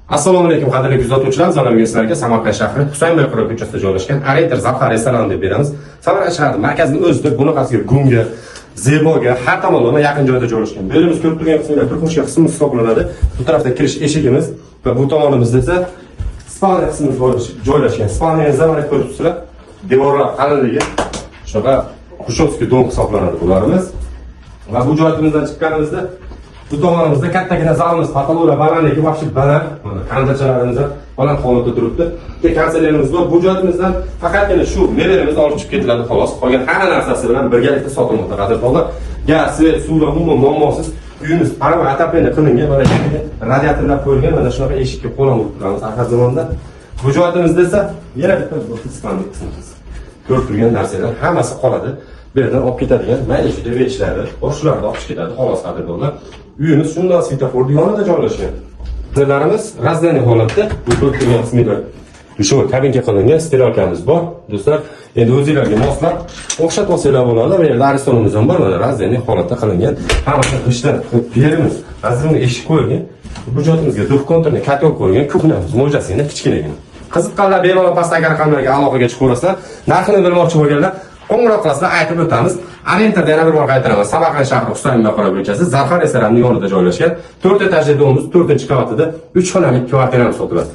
Assalomu alaykum qadrli kuzatuvchilar. Zamonaviy sizlarga Samarqand shahri Husayn Boyqaro ko'chasida joylashgan Arentor Zavhar restoran deb beramiz. Samarqand shahri markazining o'zida bunaqasiga gunga, zeboga, har tomonlama yaqin joyda joylashgan. Bu yerimiz ko'rib turgan qismlar turmushga qismi hisoblanadi. Bu tarafda kirish eshigimiz va bu tomonimizda esa spalniya qismi joylashgan. Spalniya zamonaviy ko'ribsizlar. Devorlar qalinligi shunaqa Xrushchevskiy dom hisoblanadi bularimiz. Va bu joyimizdan chiqqanimizda bu tomonimizda kattagina zalimiz, patologlar balandligi vaqti baland, mana qandachalarimiz baland holatda turibdi. Konsertlarimiz bor. Bu joyimizdan faqatgina shu mebelimiz olib chiqib ketiladi xolos. Qolgan hamma narsasi bilan birgalikda sotilmoqda. Qadrdonlar, gaz, svet, suvlar umuman muammosiz. Uyimiz parva atapleniya qilingan, mana radiatorlar qo'yilgan, mana shunaqa eshikka qo'lon urib turamiz har zamonda. Bu joyimizda esa yana bitta ispanlik qismimiz. Ko'rib turgan narsalar hammasi qoladi. Bu yerdan olib ketadigan mayli juda vechlari, boshlarni olib ketadi, xolos qadrdonlar. Uyimiz shunday svetoforning yonida joylashgan. Bizlarimiz razdaniy holatda, bu ko'rib turgan qismida shu kabinka qilingan stiralkamiz bor. Do'stlar, endi o'zingizlarga moslab o'xshatib olsanglar bo'ladi. Bu yerda aristonimiz ham bor, mana razdaniy holatda qilingan. Hammasi qishdan yerimiz, razdaniy eshik qo'yilgan. Bu joyimizga duxkontrni katel qo'yilgan, kuxnyamiz mo'jasini kichkinagina. Qiziqqanlar bemalol pastdagi raqamlarga aloqaga chiqaverasizlar. Narxini bilmoqchi bo'lganlar qo'ng'iroq qilasizlar, aytib o'tamiz. Arentorda yana bir bor qaytaraman. Samarqand shahri Husayn Boyqaro ko'chasi, Zavhar restoranining yonida joylashgan 4 etajli domimiz 4-qavatida 3 xonali kvartiramiz sotiladi.